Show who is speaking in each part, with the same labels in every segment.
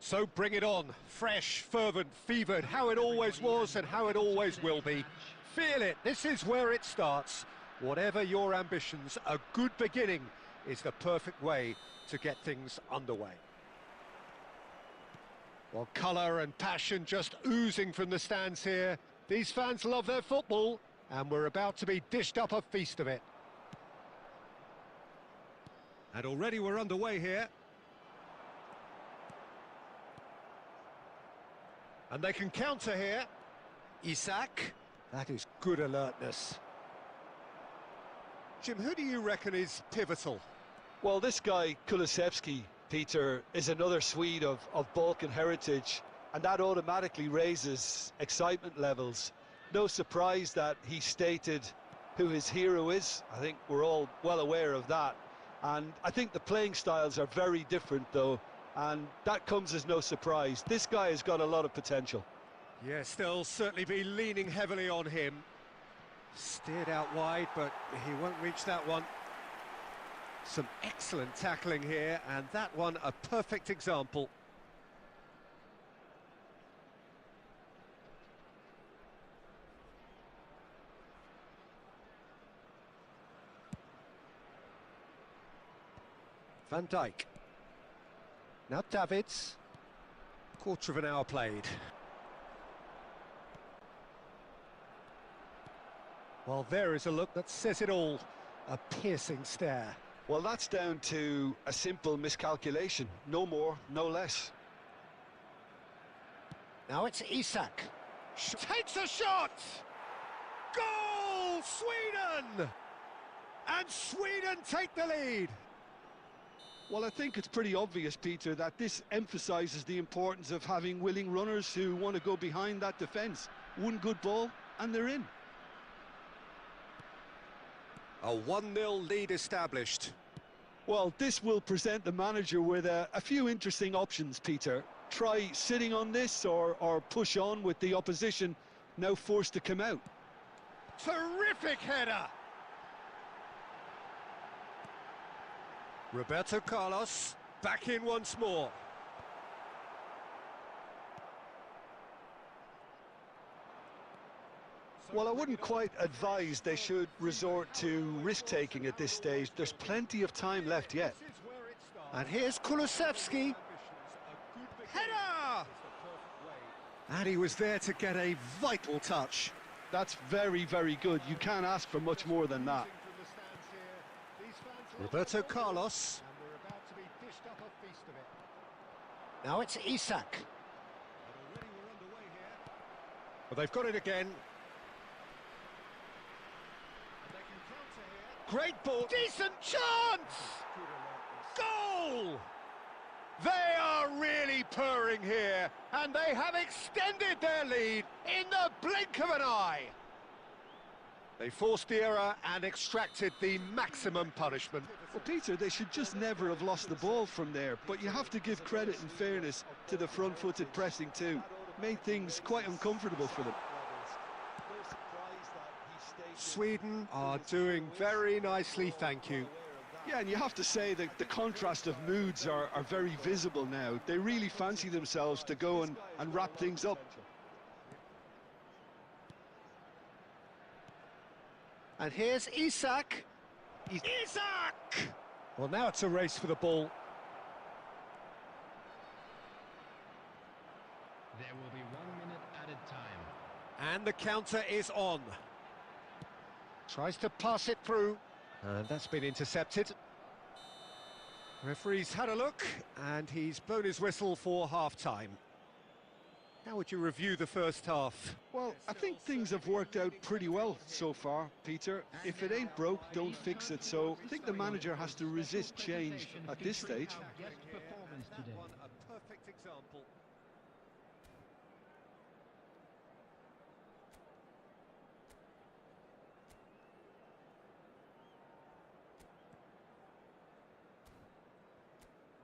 Speaker 1: So bring it on. Fresh, fervent, fevered, how it always was and how it always will be. Feel it, this is where it starts. Whatever your ambitions, a good beginning is the perfect way to get things underway. Well, colour and passion just oozing from the stands here. These fans love their football, and we're about to be dished up a feast of it. And already we're underway here. And they can counter here. Isak. That is good alertness. Jim, who do you reckon is pivotal?
Speaker 2: Well, this guy, Kulusevski, Peter, is another Swede of Balkan heritage, and that automatically raises excitement levels. No surprise that he stated who his hero is. I think we're all well aware of that. And I think the playing styles are very different, though, and that comes as no surprise. This guy has got a lot of potential.
Speaker 1: Yes, they'll certainly be leaning heavily on him. Steered out wide, but he won't reach that one. Some excellent tackling here, and that one a perfect example. Van Dijk. Now Davids. Quarter of an hour played. Well, there is a look that says it all. A piercing stare.
Speaker 2: Well, that's down to a simple miscalculation. No more, no less.
Speaker 1: Now it's Isak. Takes a shot! Goal! Sweden! And Sweden take the lead.
Speaker 2: Well, I think it's pretty obvious, Peter, that this emphasises the importance of having willing runners who want to go behind that defence. One good ball, and they're in.
Speaker 1: A 1-0 lead established.
Speaker 2: Well, this will present the manager with a few interesting options, Peter. Try sitting on this or push on with the opposition now forced to come out.
Speaker 1: Terrific header! Roberto Carlos, back in once more.
Speaker 2: Well, I wouldn't quite advise they should resort to risk-taking at this stage. There's plenty of time left yet.
Speaker 1: And here's Kulusevski. Header! And he was there to get a vital touch.
Speaker 2: That's very, very good. You can't ask for much more than that.
Speaker 1: Roberto Carlos. Now it's Isak. Well, they've got it again. Great ball. Decent chance! Goal! They are really purring here, and they have extended their lead in the blink of an eye. They forced the error and extracted the maximum punishment.
Speaker 2: Well, Peter, they should just never have lost the ball from there, but you have to give credit and fairness to the front-footed pressing too. Made things quite uncomfortable for them.
Speaker 1: Sweden are doing very nicely, thank you.
Speaker 2: Yeah, and you have to say that the contrast of moods are very visible now. They really fancy themselves to go and wrap things up.
Speaker 1: And here's Isak. Isak! Well, now it's a race for the ball.
Speaker 3: There will be 1 minute added time.
Speaker 1: And the counter is on. Tries to pass it through. And that's been intercepted. Referee's had a look, and he's blown his whistle for half-time. How would you review the first half?
Speaker 2: Well, I think things have worked out pretty well so far, Peter. If it ain't broke, don't fix it. So I think the manager has to resist change at this stage.
Speaker 1: One a perfect example.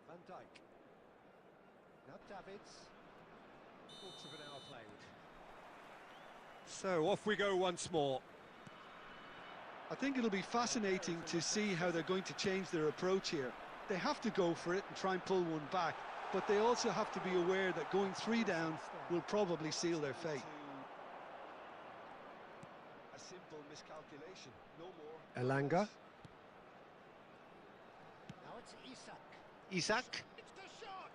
Speaker 1: Van Dijk. Now Davids. Quarter of an hour played. So off we go once more.
Speaker 2: I think it'll be fascinating to see how they're going to change their approach here. They have to go for it and try and pull one back, but they also have to be aware that going 3 down will probably seal their fate. A simple miscalculation, no more.
Speaker 1: Elanga.
Speaker 4: Now it's Isak.
Speaker 2: Isak.
Speaker 4: It's the shot.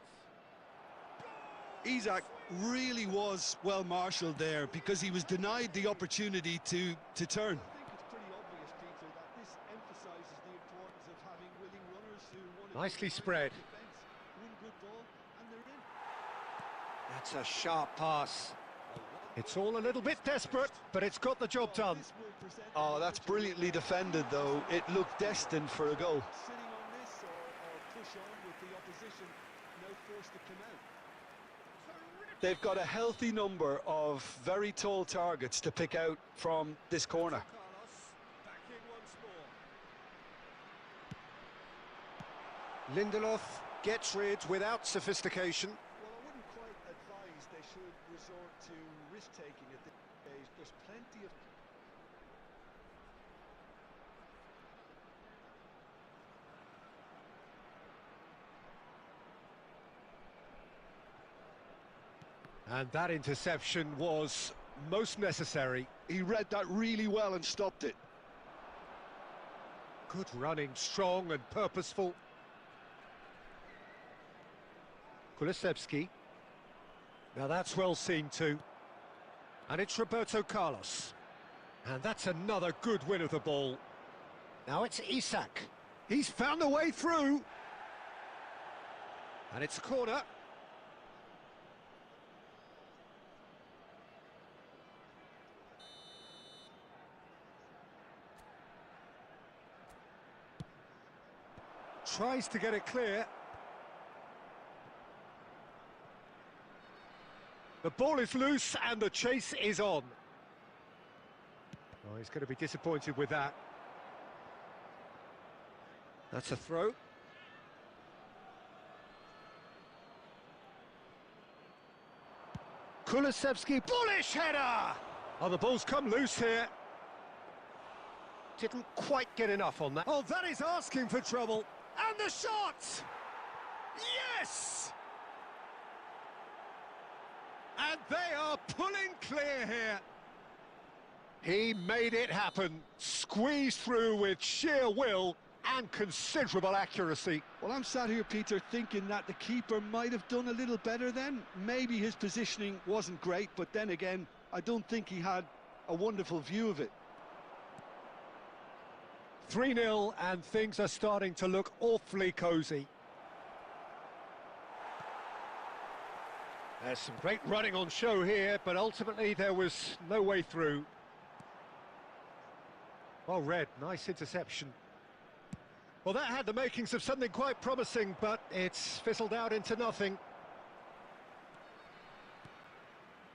Speaker 2: Isak really was well marshalled there because he was denied the opportunity to turn. I think it's pretty obvious, Peter, that this emphasises the importance of having willing runners who want to
Speaker 1: Nicely spread.
Speaker 2: One good ball and they're in.
Speaker 1: That's a sharp pass. It's all a little bit desperate, but it's got the job done.
Speaker 2: Oh, that's brilliantly defended, though. It looked destined for a goal. Sitting on this or push on with the opposition, now forced to come out. They've got a healthy number of very tall targets to pick out from this corner.
Speaker 1: Back in once more. Lindelof gets rid without sophistication.
Speaker 2: Well, I wouldn't quite advise they should resort to risk-taking at this stage. There's plenty of...
Speaker 1: And that interception was most necessary.
Speaker 2: He read that really well and stopped it.
Speaker 1: Good running, strong and purposeful. Kulusevski. Now that's well seen too. And it's Roberto Carlos. And that's another good win of the ball. Now it's Isak. He's found a way through. And it's a corner. Tries to get it clear. The ball is loose and the chase is on. Oh, he's going to be disappointed with that. That's a throw. Kulusevski, bullish header! Oh, the ball's come loose here. Didn't quite get enough on that. Oh, that is asking for trouble. And the shot! Yes! And they are pulling clear here. He made it happen, squeezed through with sheer will and considerable accuracy.
Speaker 2: Well, I'm sat here, Peter, thinking that the keeper might have done a little better then. Maybe his positioning wasn't great, but then again, I don't think he had a wonderful view of it.
Speaker 1: 3-0 and things are starting to look awfully cosy. There's some great running on show here, but ultimately there was no way through. Well read, nice interception. Well, that had the makings of something quite promising, but it's fizzled out into nothing.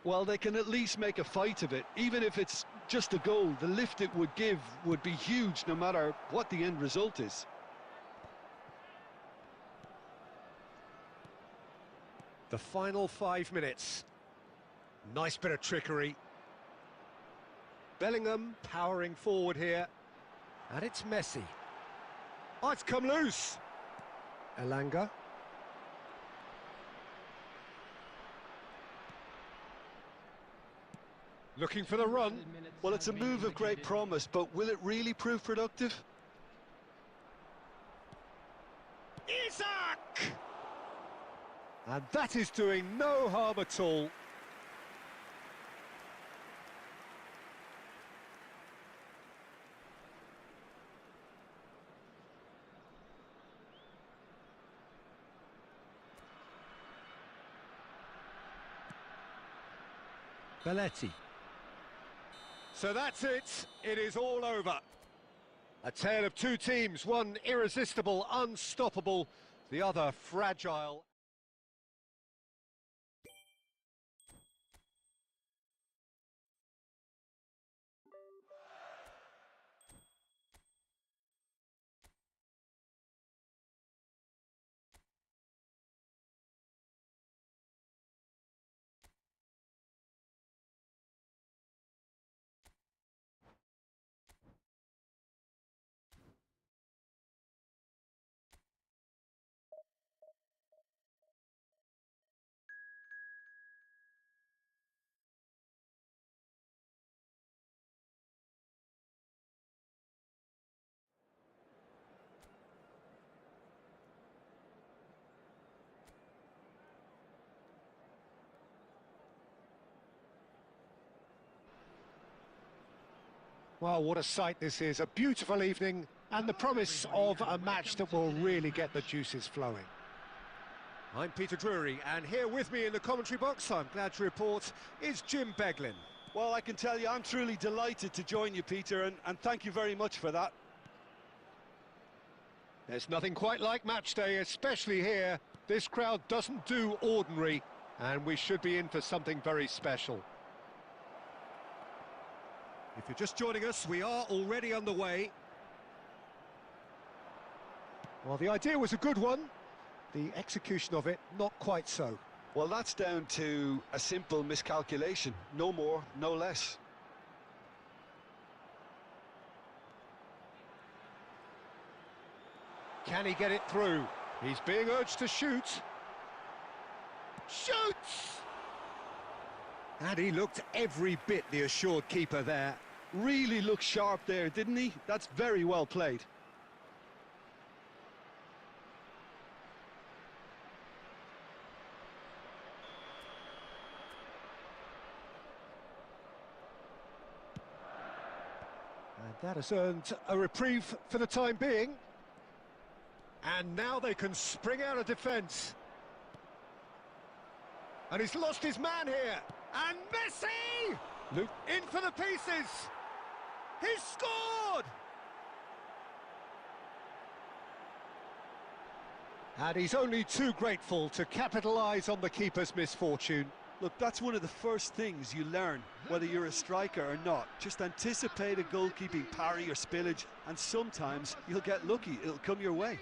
Speaker 2: Well, they can at least make a fight of it. Even if it's just a goal, the lift it would give would be huge no matter what the end result is.
Speaker 1: The final 5 minutes. Nice bit of trickery. Bellingham powering forward here. And it's Messi. Oh, it's come loose. Elanga. Looking for the run.
Speaker 2: Well, it's a move of great promise, but will it really prove productive?
Speaker 1: Isak! And that is doing no harm at all. Belletti. So that's it. It is all over. A tale of two teams, one irresistible, unstoppable, the other fragile. Well, what a sight this is. A beautiful evening and the promise of a match that will really get the juices flowing. I'm Peter Drury, and here with me in the commentary box, I'm glad to report, is Jim Beglin.
Speaker 2: Well, I can tell you I'm truly delighted to join you, Peter, and thank you very much for that.
Speaker 1: There's nothing quite like match day, especially here. This crowd doesn't do ordinary, and we should be in for something very special. If you're just joining us, we are already underway. Well, the idea was a good one. The execution of it, not quite so.
Speaker 2: Well, that's down to a simple miscalculation. No more, no less.
Speaker 1: Can he get it through? He's being urged to shoot. Shoots! And he looked every bit the assured keeper there.
Speaker 2: Really looked sharp there, didn't he? That's very well played.
Speaker 1: And that has earned a reprieve for the time being. And now they can spring out of defence. And he's lost his man here. And Messi! Luke in for the pieces. He's scored! And he's only too grateful to capitalise on the keeper's misfortune.
Speaker 2: Look, that's one of the first things you learn, whether you're a striker or not. Just anticipate a goalkeeping parry or spillage, and sometimes you'll get lucky, it'll come your way.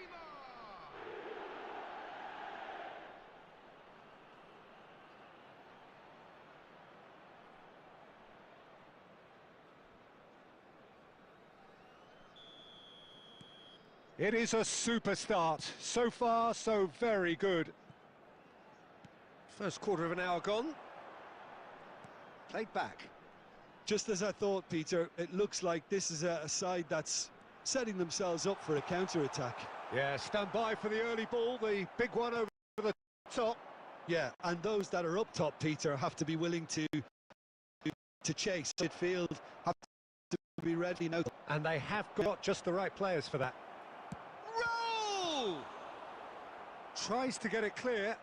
Speaker 1: It is a super start. So far, so very good. First quarter of an hour gone. Played back.
Speaker 2: Just as I thought, Peter, it looks like this is a side that's setting themselves up for a counter-attack.
Speaker 1: Yeah, stand by for the early ball, the big one over the top.
Speaker 2: Yeah, and those that are up top, Peter, have to be willing to chase. Midfield have to be ready now.
Speaker 1: And they have got just the right players for that. Roll! Tries to get it clear.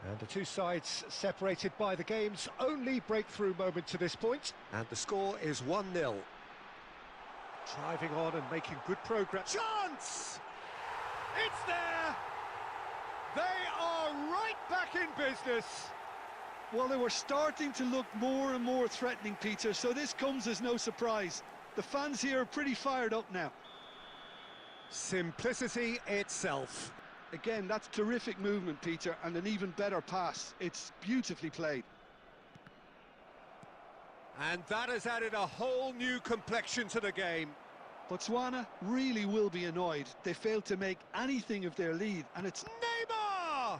Speaker 1: And the two sides separated by the game's only breakthrough moment to this point. And the score is 1-0. Driving on and making good progress. Chance! It's there! They are right back in business.
Speaker 2: Well, they were starting to look more and more threatening, Peter, so this comes as no surprise. The fans here are pretty fired up now.
Speaker 1: Simplicity itself.
Speaker 2: Again, that's terrific movement, Peter, and an even better pass. It's beautifully played.
Speaker 1: And that has added a whole new complexion to the game.
Speaker 2: Botswana really will be annoyed. They failed to make anything of their lead, and it's
Speaker 1: Neymar!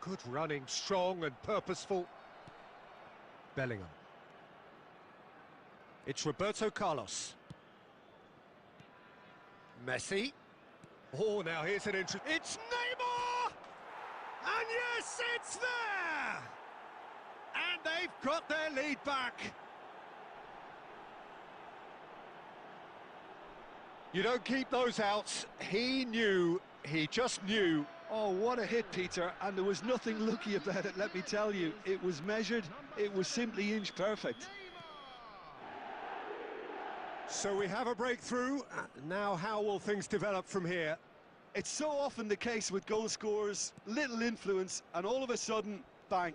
Speaker 1: Good running, strong and purposeful. Bellingham. It's Roberto Carlos. Messi. Oh, now here's an interest. It's Neymar! And yes, it's there! And they've got their lead back. You don't keep those out. He knew, he just knew.
Speaker 2: Oh, what a hit, Peter, and there was nothing lucky about it, let me tell you. It was measured, it was simply inch perfect.
Speaker 1: So we have a breakthrough. Now how will things develop from here?
Speaker 2: It's so often the case with goal scorers, little influence, and all of a sudden, bang.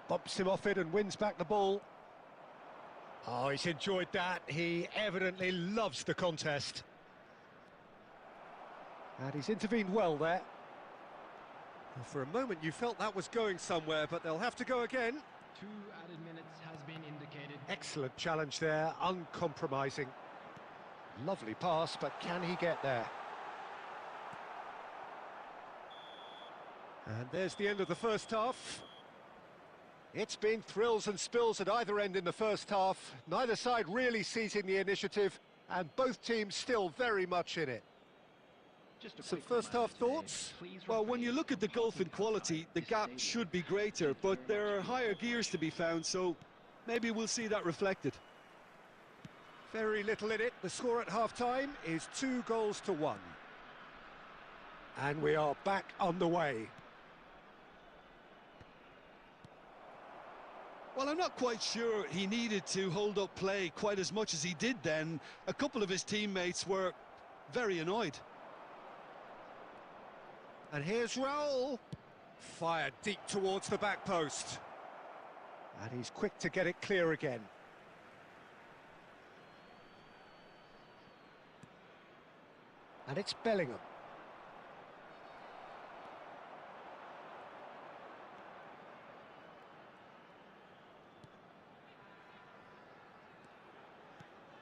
Speaker 1: Bumps him off it and wins back the ball. Oh, he's enjoyed that. He evidently loves the contest. And he's intervened well there. Well, for a moment you felt that was going somewhere, but they'll have to go again.
Speaker 3: 2 added minutes has been indicated.
Speaker 1: Excellent challenge there, uncompromising. Lovely pass, but can he get there? And there's the end of the first half. It's been thrills and spills at either end in the first half. Neither side really seizing the initiative, and both teams still very much in it. Some first half thoughts?
Speaker 2: Well, when you look at the gulf in quality, the gap should be greater, but there are higher gears to be found, so maybe we'll see that reflected.
Speaker 1: Very little in it. The score at half-time is 2-1. And we are back on the way.
Speaker 2: Well, I'm not quite sure he needed to hold up play quite as much as he did then. A couple of his teammates were very annoyed.
Speaker 1: And here's Raul. Fired deep towards the back post. And he's quick to get it clear again. And it's Bellingham.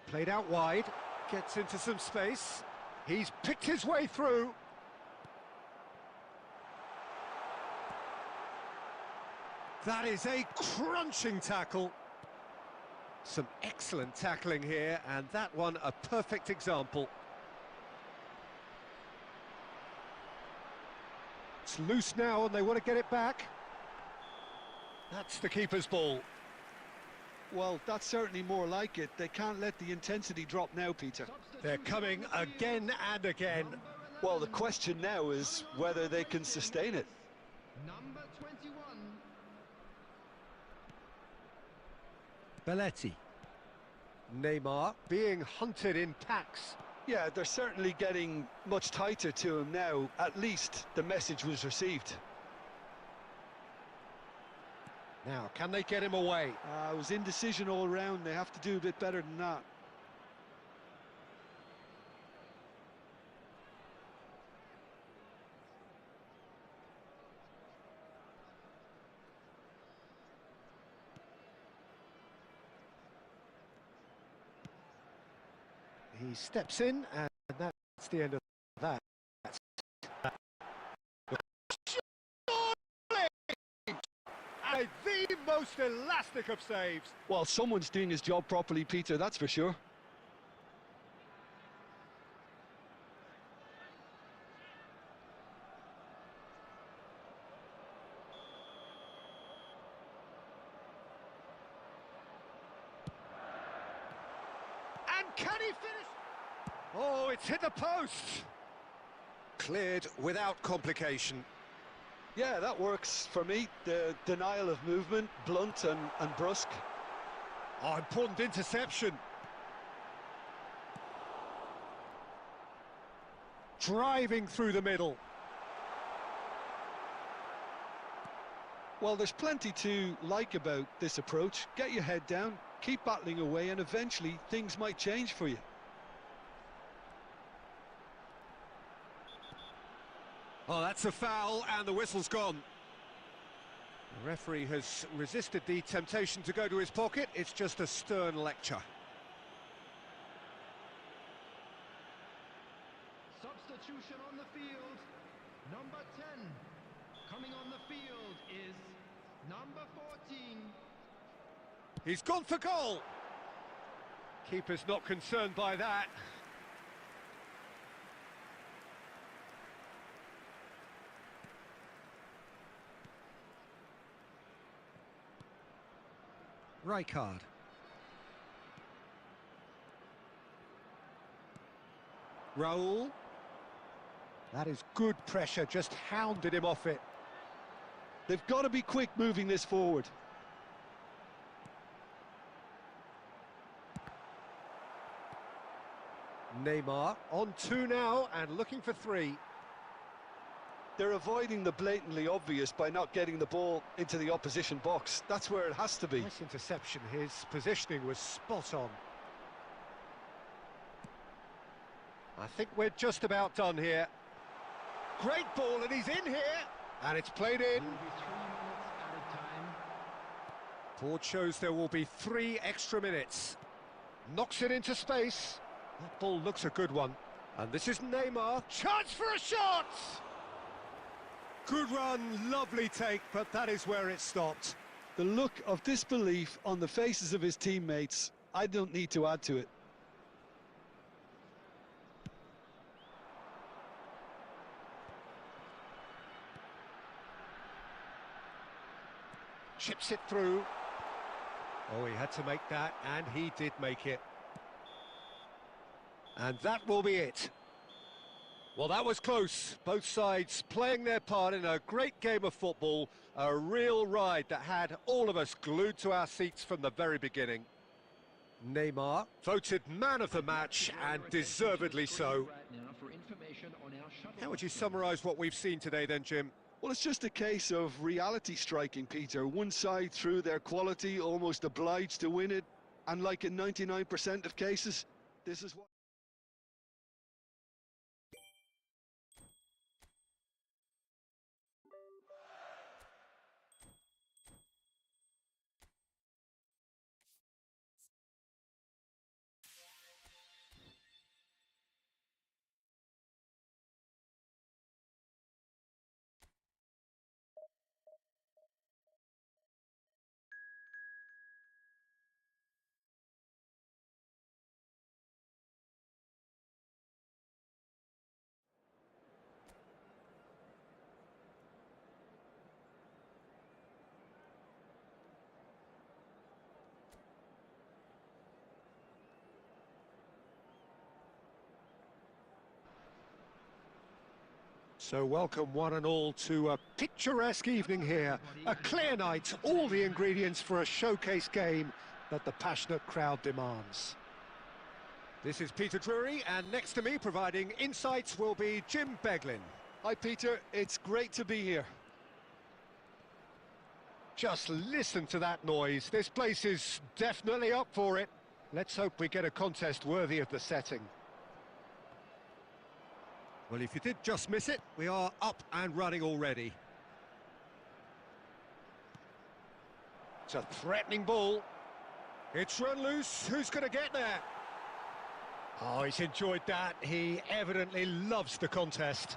Speaker 1: Played out wide, gets into some space. He's picked his way through. That is a crunching tackle. Some excellent tackling here, and that one a perfect example. It's loose now, and they want to get it back. That's the keeper's ball.
Speaker 2: Well, that's certainly more like it. They can't let the intensity drop now, Peter.
Speaker 1: They're coming again and again.
Speaker 2: Well, the question now is whether they can sustain it.
Speaker 3: Number 21.
Speaker 1: Belletti. Neymar being hunted in packs.
Speaker 2: Yeah, they're certainly getting much tighter to him now. At least the message was received.
Speaker 1: Now, can they get him away?
Speaker 2: It was indecision all round. They have to do a bit better than that.
Speaker 1: He steps in, and that's the end of that. The most elastic of saves.
Speaker 2: Well, someone's doing his job properly, Peter, that's for sure.
Speaker 1: And can he finish? Oh, it's hit the post. Cleared without complication.
Speaker 2: Yeah, that works for me. The denial of movement, blunt and brusque.
Speaker 1: Oh, important interception. Driving through the middle.
Speaker 2: Well, there's plenty to like about this approach. Get your head down, keep battling away, and eventually things might change for you.
Speaker 1: Oh, that's a foul, and the whistle's gone. The referee has resisted the temptation to go to his pocket. It's just a stern lecture.
Speaker 3: Substitution on the field. Number 10. Coming on the field is number 14.
Speaker 1: He's gone for goal. Keeper's not concerned by that. Rijkaard. Raul. That is good pressure, just hounded him off it.
Speaker 2: They've got to be quick moving this forward.
Speaker 1: Neymar on 2 now and looking for 3.
Speaker 2: They're avoiding the blatantly obvious by not getting the ball into the opposition box. That's where it has to be.
Speaker 1: Nice interception. His positioning was spot on. I think we're just about done here. Great ball, and he's in here. And it's played in.
Speaker 3: Will be 3 minutes added time.
Speaker 1: Board shows there will be 3 extra minutes. Knocks it into space. That ball looks a good one. And this is Neymar. Chance for a shot! Good run, lovely take, but that is where it stopped.
Speaker 2: The look of disbelief on the faces of his teammates, I don't need to add to it.
Speaker 1: Chips it through. Oh, he had to make that, and he did make it. And that will be it. Well, that was close. Both sides playing their part in a great game of football. A real ride that had all of us glued to our seats from the very beginning. Neymar, voted man of the match, and deservedly so. How would you summarise what we've seen today then, Jim?
Speaker 2: Well, it's just a case of reality striking, Peter. One side, through their quality, almost obliged to win it. And like in 99% of cases, this is what...
Speaker 1: So welcome one and all to a picturesque evening here. A clear night, all the ingredients for a showcase game that the passionate crowd demands. This is Peter Drury, and next to me providing insights will be Jim Beglin.
Speaker 2: Hi, Peter. It's great to be here.
Speaker 1: Just listen to that noise. This place is definitely up for it. Let's hope we get a contest worthy of the setting. Well, if you did just miss it, we are up and running already. It's a threatening ball. It's run loose. Who's going to get there? Oh, he's enjoyed that. He evidently loves the contest.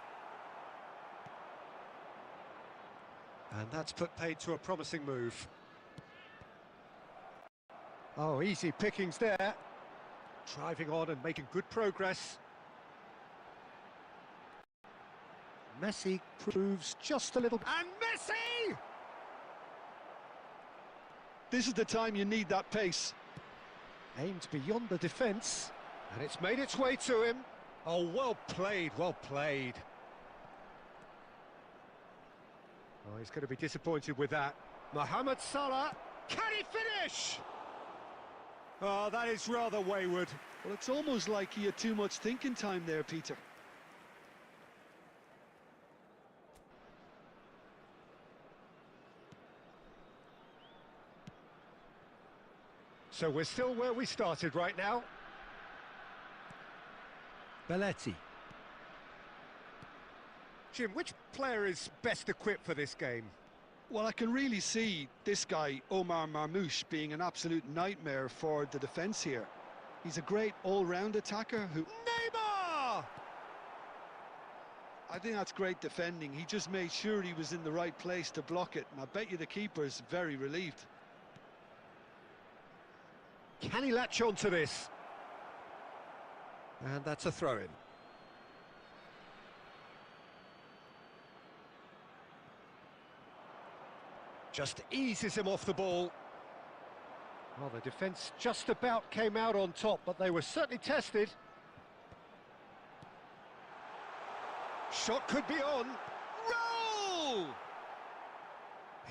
Speaker 1: And that's put paid to a promising move. Oh, easy pickings there. Driving on and making good progress. Messi proves just a little... And Messi!
Speaker 2: This is the time you need that pace.
Speaker 1: Aimed beyond the defence, and it's made its way to him. Oh, well played, well played. Oh, he's going to be disappointed with that. Mohamed Salah, can he finish? Oh, that is rather wayward.
Speaker 2: Well, it's almost like he had too much thinking time there, Peter.
Speaker 1: So we're still where we started right now. Belletti. Jim, which player is best equipped for this game?
Speaker 2: Well, I can really see this guy, Omar Marmoush, being an absolute nightmare for the defence here. He's a great all-round attacker who...
Speaker 1: Neymar!
Speaker 2: I think that's great defending. He just made sure he was in the right place to block it, and I bet you the keeper's very relieved.
Speaker 1: Can he latch on to this? And that's a throw-in. Just eases him off the ball. Well, the defence just about came out on top, but they were certainly tested. Shot could be on. Roll!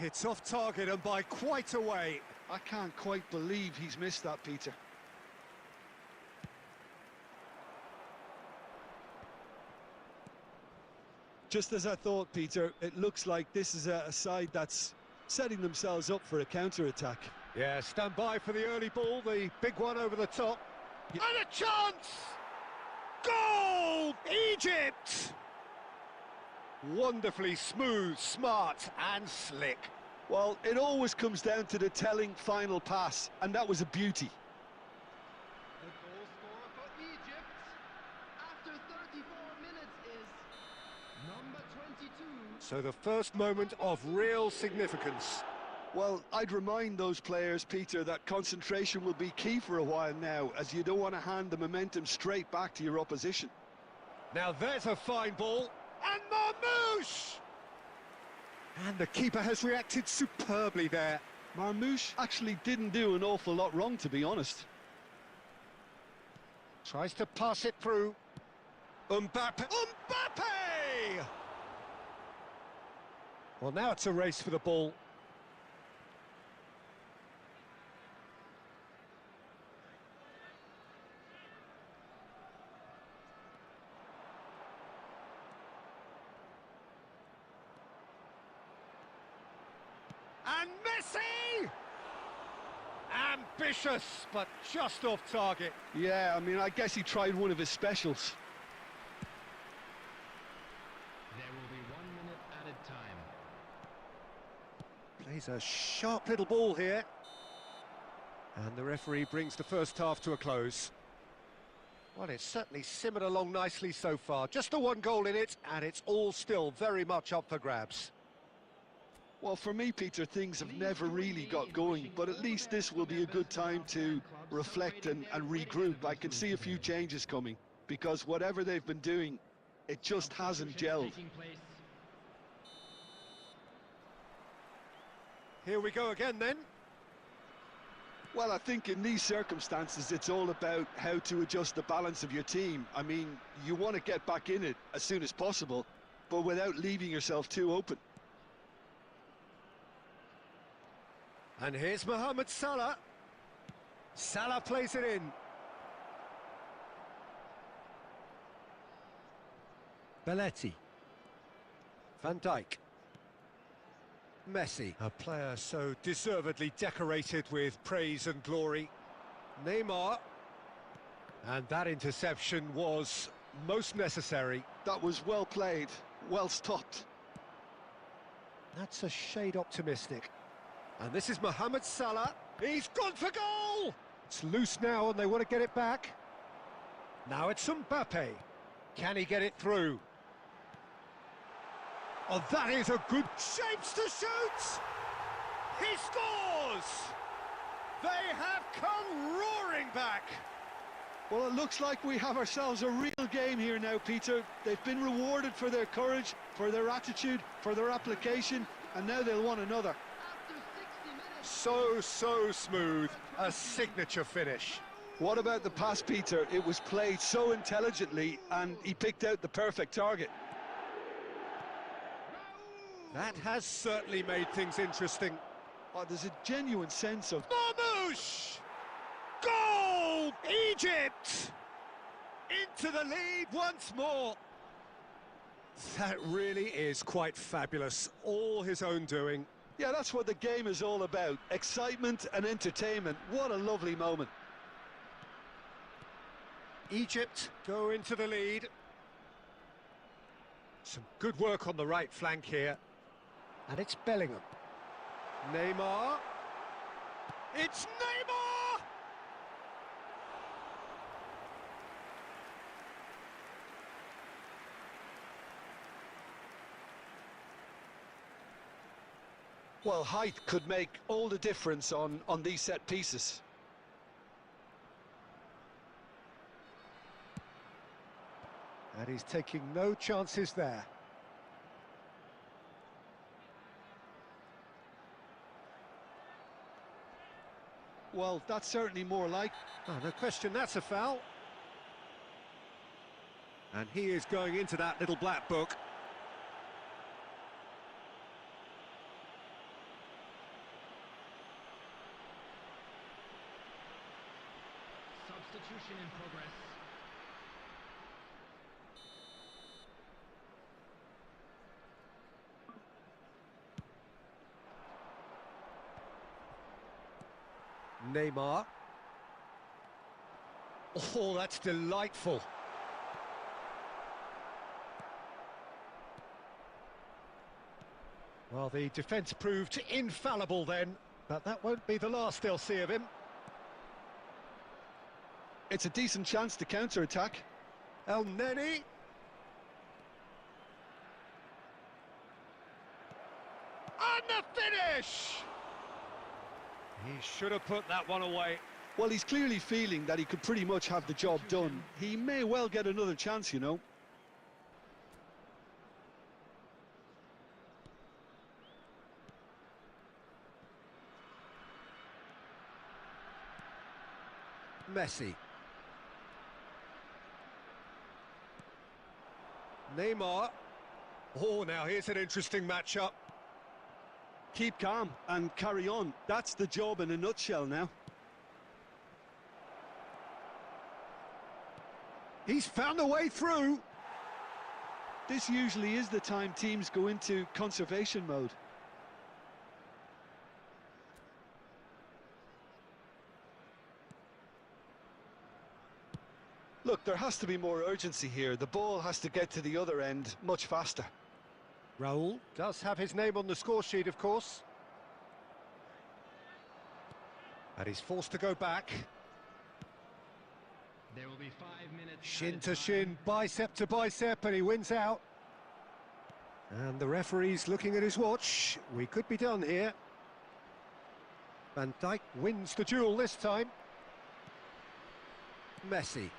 Speaker 1: It's off target and by quite a way.
Speaker 2: I can't quite believe he's missed that, Peter. Just as I thought, Peter, it looks like this is a side that's setting themselves up for a counter-attack.
Speaker 1: Yeah, stand by for the early ball, the big one over the top. And a chance! Goal! Egypt! Wonderfully smooth, smart and slick.
Speaker 2: Well, it always comes down to the telling final pass, and that was a beauty.
Speaker 3: The goal scorer for Egypt after 34 minutes is number 22.
Speaker 1: So the first moment of real significance.
Speaker 2: Well, I'd remind those players, Peter, that concentration will be key for a while now, as you don't want to hand the momentum straight back to your opposition.
Speaker 1: Now there's a fine ball, and Marmouche! And the keeper has reacted superbly there.
Speaker 2: Marmouche actually didn't do an awful lot wrong, to be honest.
Speaker 1: Tries to pass it through. Mbappe! Well, now it's a race for the ball. And Messi! Ambitious, but just off target.
Speaker 2: Yeah, I mean, I guess he tried one of his specials.
Speaker 3: There will be 1 minute added time.
Speaker 1: Plays a sharp little ball here. And the referee brings the first half to a close. Well, it's certainly simmered along nicely so far. Just the one goal in it, and it's all still very much up for grabs.
Speaker 2: Well, for me, Peter, things have never really got going, but at least this will be a good time to reflect and regroup. I can see a few changes coming, because whatever they've been doing, it just hasn't gelled.
Speaker 1: Here we go again then.
Speaker 2: Well, I think in these circumstances, it's all about how to adjust the balance of your team. I mean, you want to get back in it as soon as possible, but without leaving yourself too open.
Speaker 1: And here's Mohamed Salah. Salah plays it in. Belletti. Van Dijk. Messi, a player so deservedly decorated with praise and glory. Neymar. And that interception was most necessary.
Speaker 2: That was well played, well stopped.
Speaker 1: That's a shade optimistic. And this is Mohamed Salah. He's gone for goal! It's loose now and they want to get it back. Now it's Mbappe. Can he get it through? Oh, that is a good shapes to shoot! He scores! They have come roaring back!
Speaker 2: Well, it looks like we have ourselves a real game here now, Peter. They've been rewarded for their courage, for their attitude, for their application, and now they'll want another.
Speaker 1: So smooth, a signature finish.
Speaker 2: What about the pass, Peter? It was played so intelligently, and he picked out the perfect target.
Speaker 1: That has certainly made things interesting.
Speaker 2: Oh, there's a genuine sense of...
Speaker 1: Marmouche! Goal! Egypt! Into the lead once more. That really is quite fabulous. All his own doing.
Speaker 2: Yeah, that's what the game is all about. Excitement and entertainment. What a lovely moment.
Speaker 1: Egypt go into the lead. Some good work on the right flank here. And it's Bellingham. Neymar. It's Neymar!
Speaker 2: Well, height could make all the difference on these set pieces.
Speaker 1: And he's taking no chances there.
Speaker 2: Well, that's certainly more like...
Speaker 1: Oh, no question, that's a foul. And he is going into that little black book.
Speaker 3: Substitution in progress.
Speaker 1: Neymar. Oh, that's delightful. Well, the defence proved infallible then, but that won't be the last they'll see of him.
Speaker 2: It's a decent chance to counter-attack.
Speaker 1: El Neni. And the finish! He should have put that one away.
Speaker 2: Well, he's clearly feeling that he could pretty much have the job done. He may well get another chance, you know.
Speaker 1: Messi. Neymar. Oh, now here's an interesting matchup.
Speaker 2: Keep calm and carry on. That's the job in a nutshell now.
Speaker 1: He's found a way through.
Speaker 2: This usually is the time teams go into conservation mode. Look, there has to be more urgency here. The ball has to get to the other end much faster.
Speaker 1: Raul does have his name on the score sheet, of course. And he's forced to go back.
Speaker 3: There will be 5 minutes.
Speaker 1: Shin to shin, bicep to bicep, and he wins out. And the referee's looking at his watch. We could be done here. Van Dijk wins the duel this time. Messi.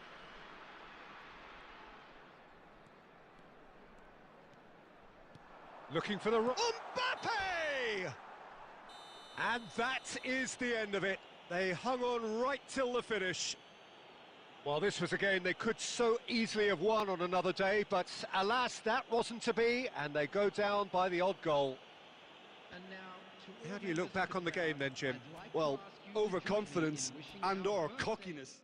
Speaker 1: Looking for the... Mbappe! And that is the end of it. They hung on right till the finish. Well, this was a game they could so easily have won on another day, but alas, that wasn't to be, and they go down by the odd goal.
Speaker 3: And now,
Speaker 1: How do you look back on the game then, Jim?
Speaker 2: Well, overconfidence and/or cockiness.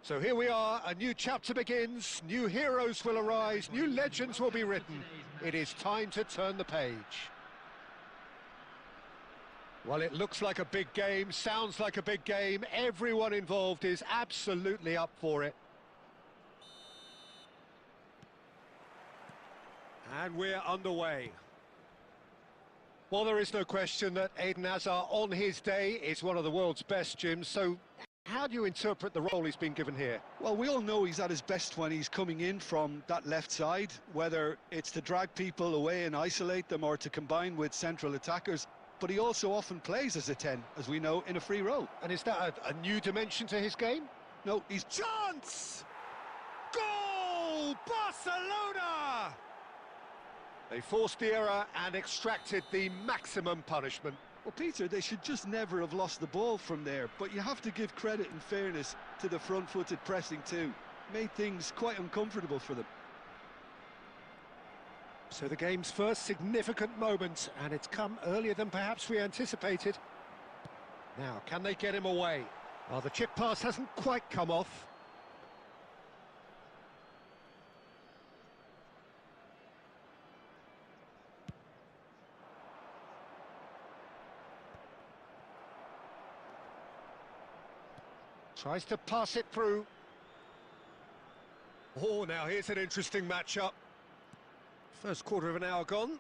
Speaker 1: So here we are, a new chapter begins, new heroes will arise, new legends will be written. It is time to turn the page. Well, it looks like a big game, sounds like a big game. Everyone involved is absolutely up for it. And we're underway. Well, there is no question that Eden Hazard on his day is one of the world's best, Jim, so how do you interpret the role he's been given here?
Speaker 2: Well, we all know he's at his best when he's coming in from that left side, whether it's to drag people away and isolate them or to combine with central attackers. But he also often plays as a 10, as we know, in a free role.
Speaker 1: And is that a new dimension to his game?
Speaker 2: No, he's...
Speaker 1: Chance! Goal! Barcelona! They forced the error and extracted the maximum punishment.
Speaker 2: Well, Peter, they should just never have lost the ball from there, but you have to give credit and fairness to the front-footed pressing too. Made things quite uncomfortable for them.
Speaker 1: So the game's first significant moment, and it's come earlier than perhaps we anticipated. Now, can they get him away? Well, the chip pass hasn't quite come off. Tries to pass it through. Oh, now here's an interesting matchup. First quarter of an hour gone.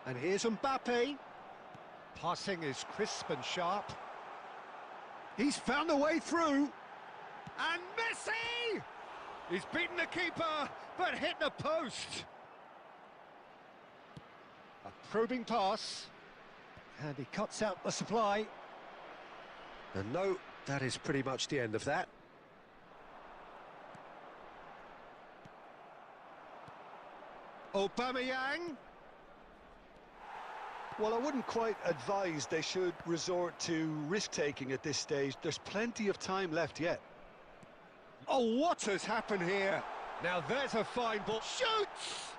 Speaker 1: And here's Mbappe. Passing is crisp and sharp. He's found a way through. And Messi! He's beaten the keeper, but hit the post. A probing pass. And he cuts out the supply. And no, that is pretty much the end of that. Aubameyang.
Speaker 2: Well, I wouldn't quite advise they should resort to risk-taking at this stage. There's plenty of time left yet.
Speaker 1: Oh, what has happened here? Now there's a fine ball. Shoots!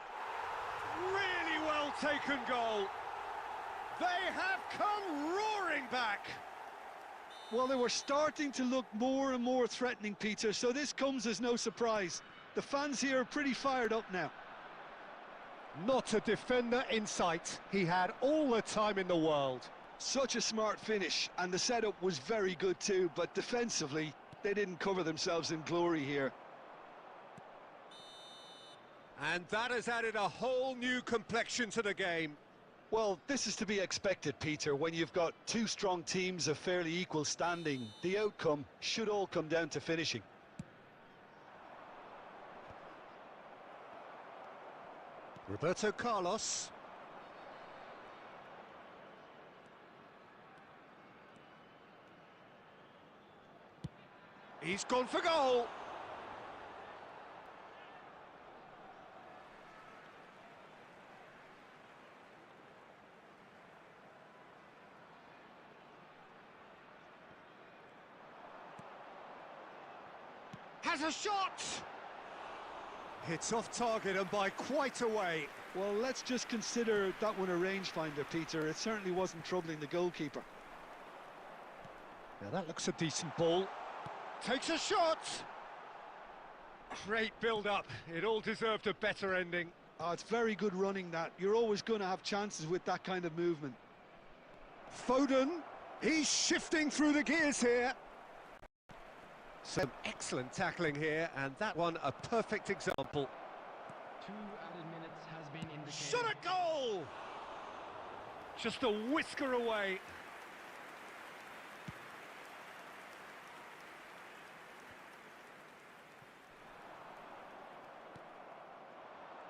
Speaker 1: Really well taken goal. They have come roaring back.
Speaker 2: Well, they were starting to look more and more threatening, Peter, so this comes as no surprise. The fans here are pretty fired up now.
Speaker 1: Not a defender in sight. He had all the time in the world.
Speaker 2: Such a smart finish, and the setup was very good too, but defensively, they didn't cover themselves in glory here.
Speaker 1: And that has added a whole new complexion to the game.
Speaker 2: Well, this is to be expected, Peter. When you've got two strong teams of fairly equal standing, the outcome should all come down to finishing.
Speaker 1: Roberto Carlos. He's gone for goal. Has a shot! It's off target and by quite a way.
Speaker 2: Well, let's just consider that one a rangefinder, Peter. It certainly wasn't troubling the goalkeeper.
Speaker 1: Now that looks a decent ball. Takes a shot! Great build-up. It all deserved a better ending.
Speaker 2: Oh, it's very good running, that. You're always going to have chances with that kind of movement.
Speaker 1: Foden, he's shifting through the gears here. Some excellent tackling here, and that one a perfect example.
Speaker 3: 2 added minutes has been indicated.
Speaker 1: Shot at goal! Just a whisker away.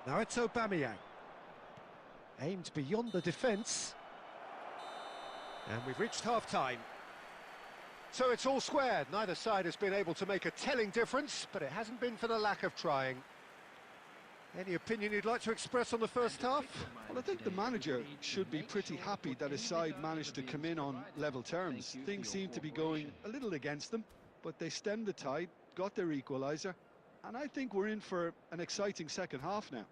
Speaker 1: Now it's Aubameyang. Aimed beyond the defence. And we've reached half-time. So it's all squared. Neither side has been able to make a telling difference, but it hasn't been for the lack of trying. Any opinion you'd like to express on the first half?
Speaker 2: Well, I think the manager should be pretty happy that his side managed to come in on level terms. Things seem to be going a little against them, but they stemmed the tide, got their equaliser, and I think we're in for an exciting second half now.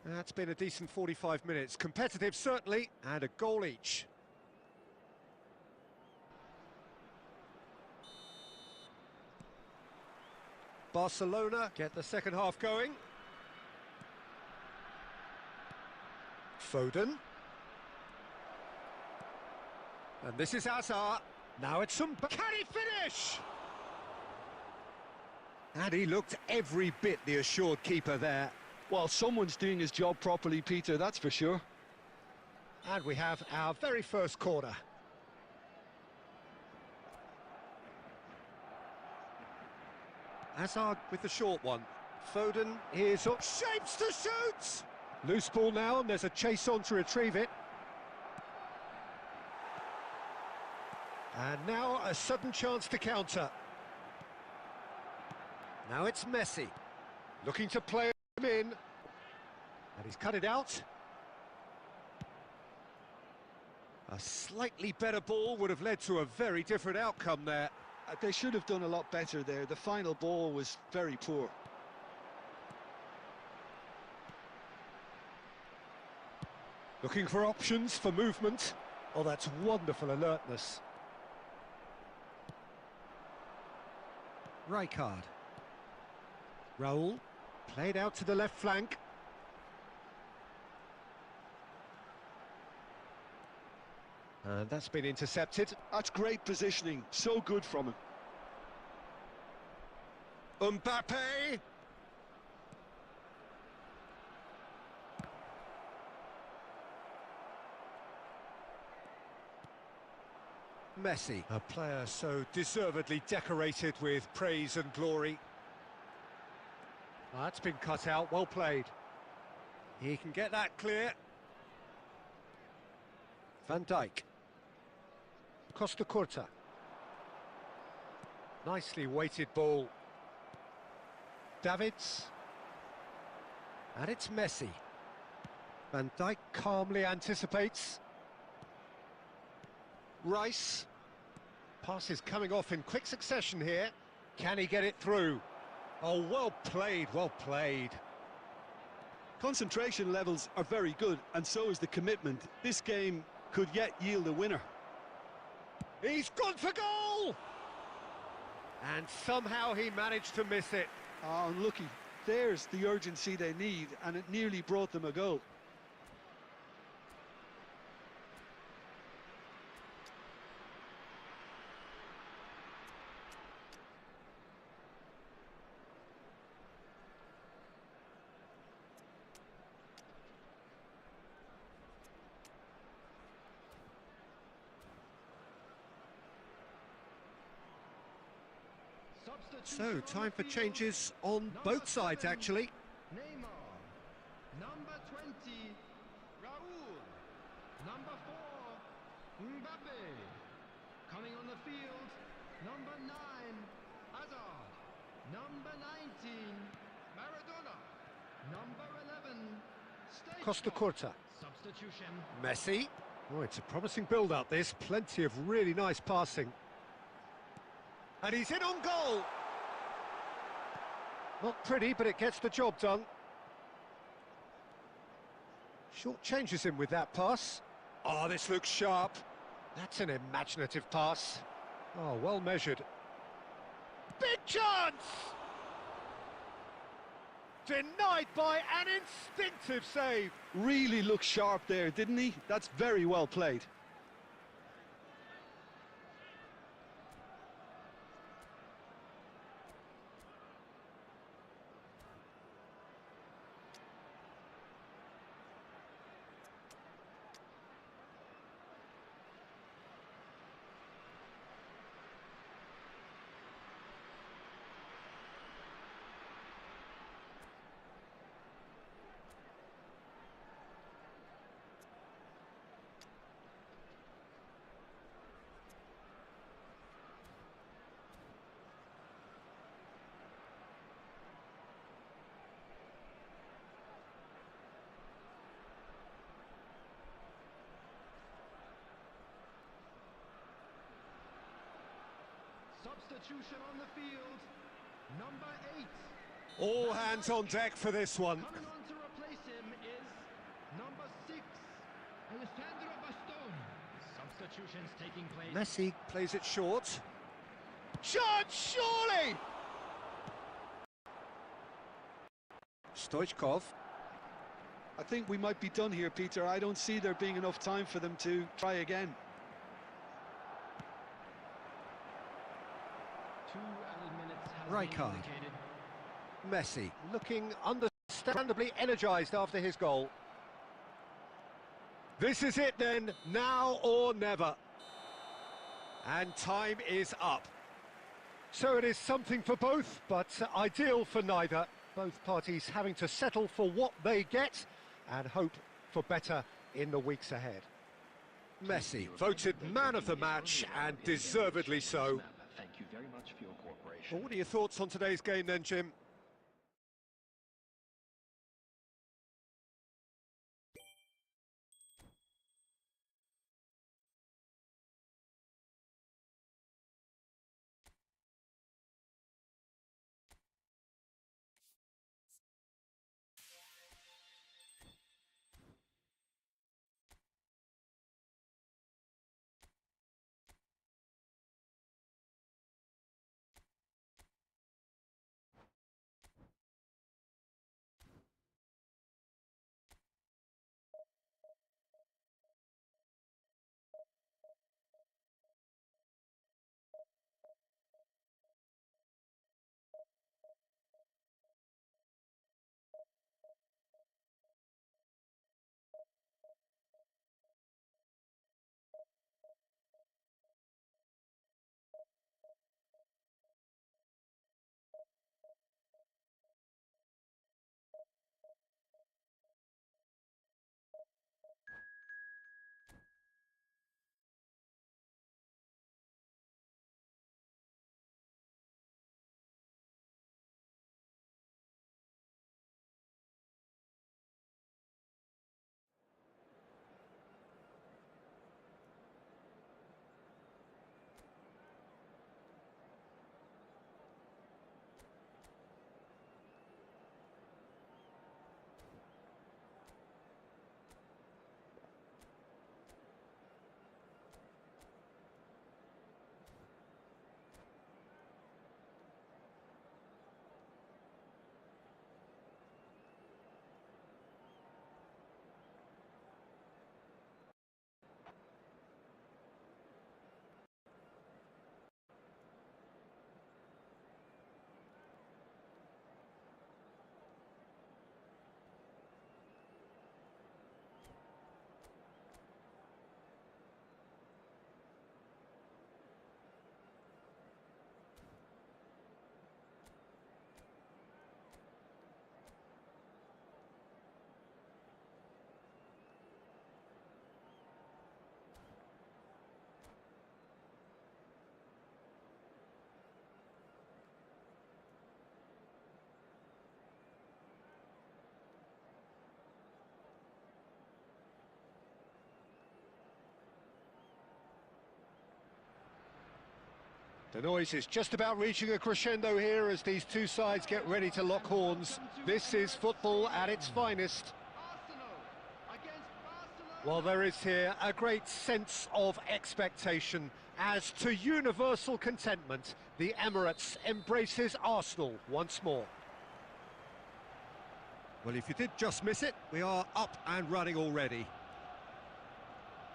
Speaker 1: That's been a decent 45 minutes. Competitive, certainly, and a goal each. Barcelona get the second half going. Foden. And this is Hazard. Now it's some... Can he finish? And he looked every bit the assured keeper there.
Speaker 2: Well, someone's doing his job properly, Peter, that's for sure.
Speaker 1: And we have our very first corner. Hazard with the short one. Foden is up. Shapes to shoot! Loose ball now, and there's a chase on to retrieve it. And now a sudden chance to counter. Now it's Messi. Looking to play him in. And he's cut it out. A slightly better ball would have led to a very different outcome there.
Speaker 2: They should have done a lot better there. The final ball was very poor.
Speaker 1: Looking for options for movement. Oh, that's wonderful alertness. Rijkaard. Raul. Played out to the left flank. And that's been intercepted.
Speaker 2: That's great positioning. So good from him.
Speaker 1: Mbappe. Messi, a player so deservedly decorated with praise and glory. That's been cut out, well played. He can get that clear. Van Dijk. Costa Curta. Nicely weighted ball. Davids. And it's Messi. Van Dijk calmly anticipates. Rice. Pass is coming off in quick succession here. Can he get it through? Oh, well played, well played.
Speaker 2: Concentration levels are very good, and so is the commitment. This game could yet yield a winner.
Speaker 1: He's gone for goal! And somehow he managed to miss it.
Speaker 2: Oh, unlucky. There's the urgency they need, and it nearly brought them a goal.
Speaker 1: So, time for changes on both sides, actually.
Speaker 3: Neymar. Number 20, Raul. Number 4, Mbappe. Coming on the field, number 9, Hazard. Number 19, Maradona. Number 11,
Speaker 1: Costa Curta.
Speaker 3: Substitution.
Speaker 1: Messi. Oh, it's a promising build-up, this. Plenty of really nice passing. And he's in on goal. Not pretty, but it gets the job done. Short changes him with that pass. Oh, this looks sharp. That's an imaginative pass. Oh, well measured. Big chance! Denied by an instinctive save.
Speaker 2: Really looked sharp there, didn't he? That's very well played.
Speaker 3: Substitution on the field, number 8.
Speaker 1: All hands on deck for this one.
Speaker 3: Coming on to replace him is number 6, Alessandro Bastoni. Substitutions taking place.
Speaker 1: Messi plays it short. Chance, surely! Stoichkov.
Speaker 2: I think we might be done here, Peter. I don't see there being enough time for them to try again.
Speaker 3: 2 added minutes has
Speaker 1: Rijkaard.
Speaker 3: been indicated.
Speaker 1: Messi looking understandably energised after his goal. This is it then, now or never. And time is up. So it is something for both, but ideal for neither. Both parties having to settle for what they get and hope for better in the weeks ahead. Messi voted man of the match, and deservedly so.
Speaker 3: Thank you very much for your cooperation.
Speaker 1: Well, what are your thoughts on today's game then, Jim? The noise is just about reaching a crescendo here as these two sides get ready to lock horns. This is football at its finest.
Speaker 3: Arsenal against Barcelona.
Speaker 1: Well, there is here a great sense of expectation. As to universal contentment, the Emirates embraces Arsenal once more. Well, if you did just miss it, we are up and running already.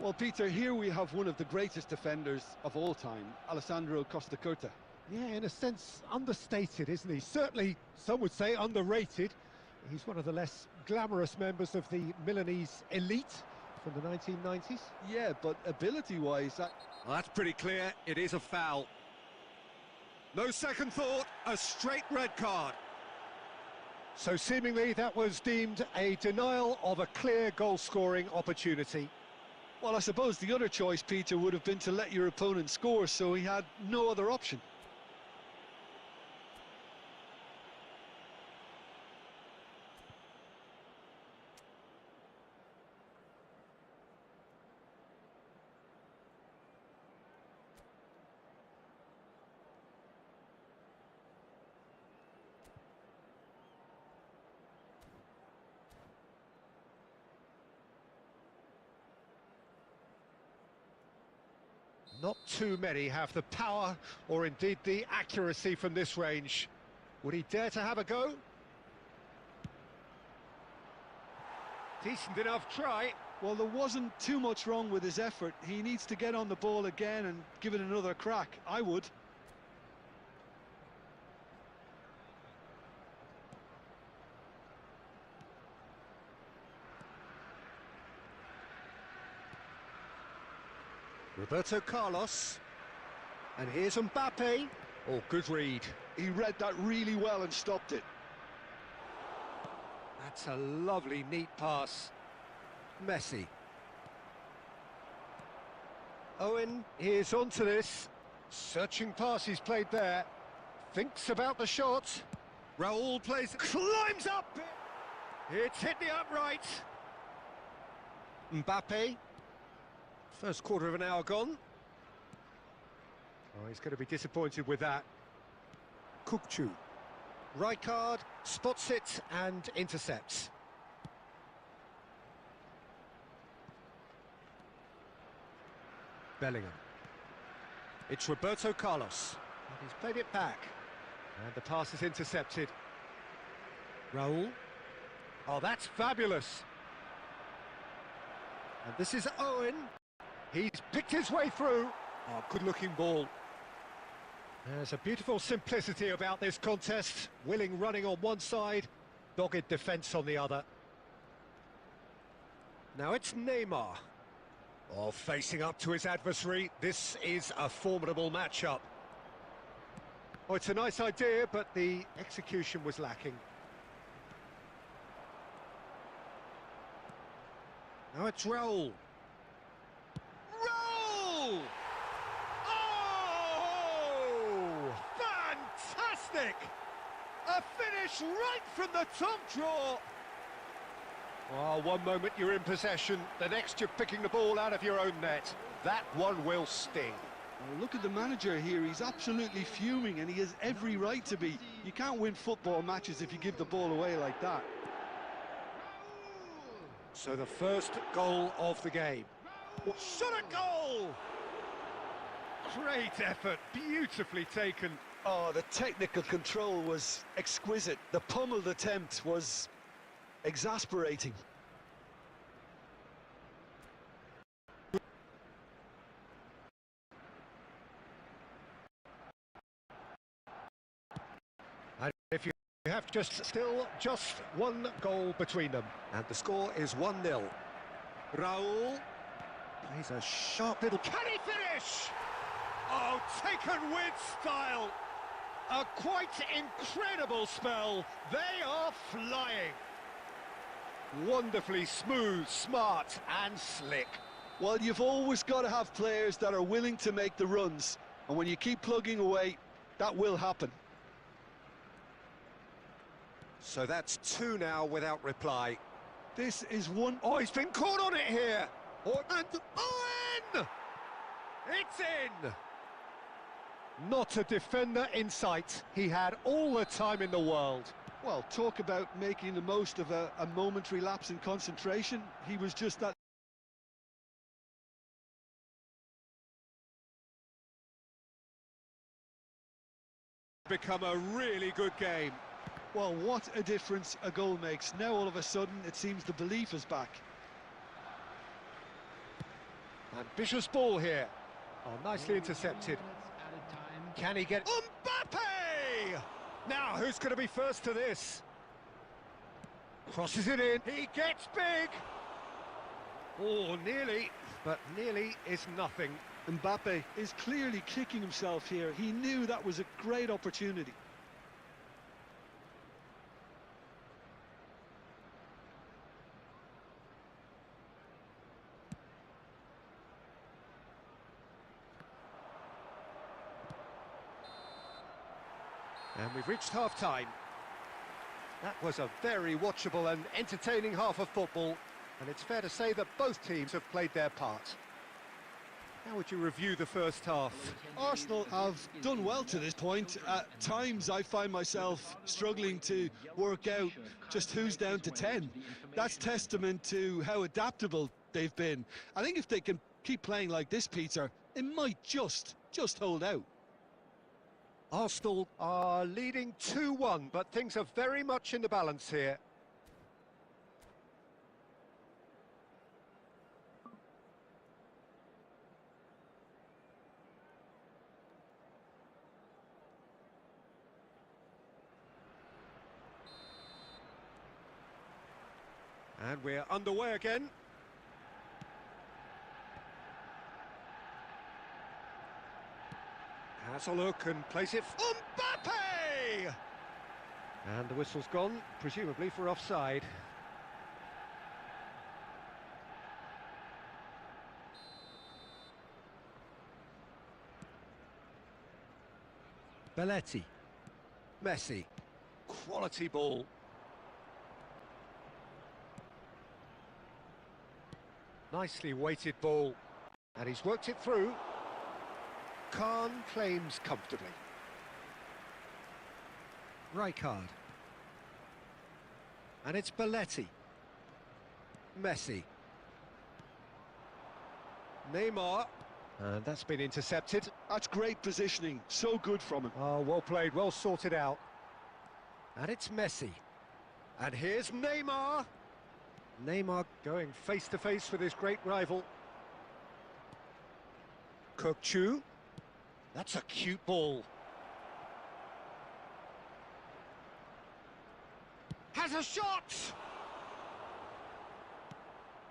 Speaker 2: Well, Peter, here we have one of the greatest defenders of all time, Alessandro Costa Curta.
Speaker 1: Yeah, in a sense, understated, isn't he? Certainly, some would say underrated. He's one of the less glamorous members of the Milanese elite from the 1990s.
Speaker 2: Yeah, but ability-wise,
Speaker 1: Well, that's pretty clear. It is a foul. No second thought, a straight red card. So seemingly that was deemed a denial of a clear goal-scoring opportunity.
Speaker 2: well, I suppose the other choice, Peter, would have been to let your opponent score, so he had no other option.
Speaker 1: Not too many have the power or indeed the accuracy from this range. Would he dare to have a go? Decent enough try.
Speaker 2: Well, there wasn't too much wrong with his effort. He needs to get on the ball again and give it another crack. I would.
Speaker 1: Roberto Carlos. And here's Mbappe. Oh, good read.
Speaker 2: He read that really well and stopped it.
Speaker 1: That's a lovely, neat pass. Messi. Owen is onto this. Searching pass he's played there. Thinks about the shot. Raul plays, climbs up. It's hit the upright. Mbappe. First quarter of an hour gone. Oh, he's going to be disappointed with that. Kukçu. Rijkaard spots it and intercepts. Bellingham. It's Roberto Carlos. And he's played it back. And the pass is intercepted. Raul. Oh, that's fabulous. And this is Owen. He's picked his way through. Oh, good-looking ball. There's a beautiful simplicity about this contest. Willing running on one side, dogged defence on the other. Now it's Neymar. Oh, facing up to his adversary. This is a formidable matchup. Oh, it's a nice idea, but the execution was lacking. Now it's Raul. Raul! Oh! Fantastic! A finish right from the top draw. Oh, one moment you're in possession, the next you're picking the ball out of your own net. That one will sting.
Speaker 2: Well, look at the manager here, he's absolutely fuming and he has every right to be. You can't win football matches if you give the ball away like that.
Speaker 1: So the first goal of the game. Shot a goal! Great effort, beautifully taken.
Speaker 2: Oh, the technical control was exquisite. The pummeled attempt was exasperating.
Speaker 1: And if you have just one goal between them, and the score is 1-0. Raul plays a sharp little... Can he finish? Oh, taken with style. A quite incredible spell. They are flying. Wonderfully smooth, smart and slick.
Speaker 2: Well, you've always got to have players that are willing to make the runs, and when you keep plugging away, that will happen.
Speaker 1: So that's 2 now without reply.
Speaker 2: This is one...
Speaker 1: Oh, he's been caught on it here. Oh, and Owen! It's in! Not a defender in sight. He had all the time in the world.
Speaker 2: Well, talk about making the most of a momentary lapse in concentration. He was just that...
Speaker 1: Become a really good game.
Speaker 2: Well, what a difference a goal makes. Now, all of a sudden, it seems the belief is back.
Speaker 1: Ambitious ball here. Oh, nicely intercepted. Can he get... Mbappe! Now, who's going to be first to this? Crosses it in. He gets big. Oh, nearly. But nearly is nothing.
Speaker 2: Mbappe is clearly kicking himself here. He knew that was a great opportunity.
Speaker 1: And we've reached half-time. That was a very watchable and entertaining half of football, and it's fair to say that both teams have played their part. How would you review the first half?
Speaker 2: Arsenal have done well to this point. At times I find myself struggling to work out just who's down to 10. That's testament to how adaptable they've been. I think if they can keep playing like this, Peter, it might just hold out.
Speaker 1: Arsenal are leading 2-1, but things are very much in the balance here. And we're underway again. Has a look and plays it. Mbappe! And the whistle's gone, presumably for offside. Belletti. Messi. Quality ball. Nicely weighted ball. And he's worked it through. Khan claims comfortably. Rijkaard. And it's Belletti. Messi. Neymar. And that's been intercepted.
Speaker 2: That's great positioning, so good from him.
Speaker 1: Oh, well played, well sorted out. And it's Messi. And here's Neymar. Neymar going face-to-face with his great rival. Kökçü. That's a cute ball. Has a shot!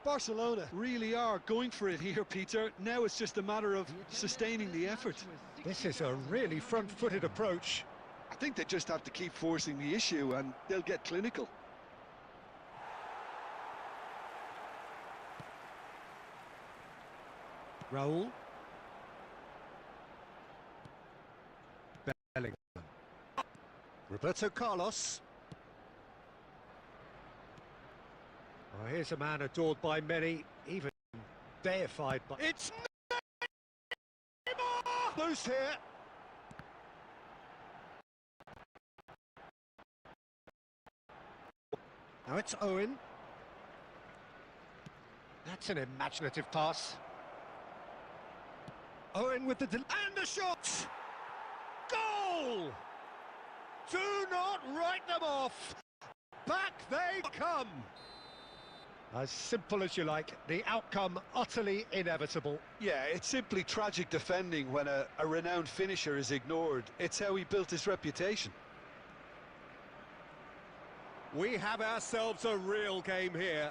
Speaker 2: Barcelona really are going for it here, Peter. Now it's just a matter of sustaining the effort.
Speaker 1: This is a really front-footed approach.
Speaker 2: I think they just have to keep forcing the issue and they'll get clinical.
Speaker 1: Raul. Bellingham. Roberto Carlos. Oh, here's a man adored by many, even deified by... It's Neymar! Loose here. Now it's Owen. That's an imaginative pass. Owen with the... and the shot! Goal! Do not write them off. Back they come. As simple as you like, the outcome utterly inevitable.
Speaker 2: Yeah, it's simply tragic defending when a renowned finisher is ignored. It's how he built his reputation.
Speaker 1: We have ourselves a real game here.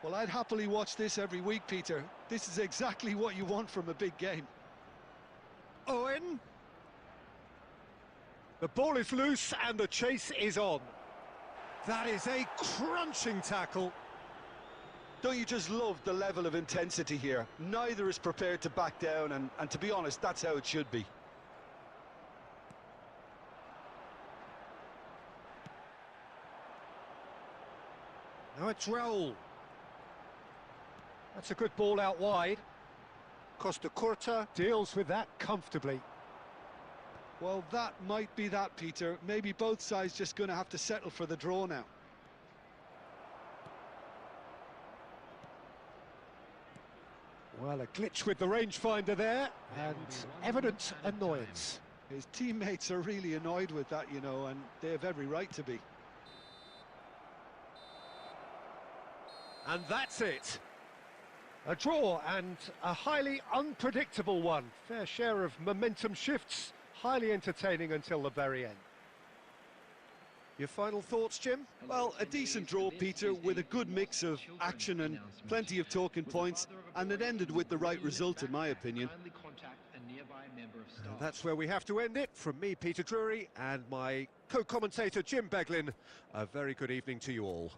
Speaker 2: Well, I'd happily watch this every week, Peter. This is exactly what you want from a big game.
Speaker 1: Owen. The ball is loose and the chase is on. That is a crunching tackle.
Speaker 2: Don't you just love the level of intensity here? Neither is prepared to back down, and to be honest, that's how it should be.
Speaker 1: Now it's Raul. That's a good ball out wide. Costa Curta deals with that comfortably.
Speaker 2: Well, that might be that, Peter. Maybe both sides just going to have to settle for the draw now.
Speaker 1: Well, a glitch with the rangefinder there, and evident annoyance.
Speaker 2: His teammates are really annoyed with that, you know, and they have every right to be.
Speaker 1: And that's it. A draw, and a highly unpredictable one. Fair share of momentum shifts, highly entertaining until the very end. Your final thoughts, Jim?
Speaker 2: Well, a decent draw, Peter, with a good mix of action and plenty of talking points, and it ended with the right result, in my opinion.
Speaker 1: And that's where we have to end it. From me, Peter Drury, and my co-commentator, Jim Beglin, a very good evening to you all.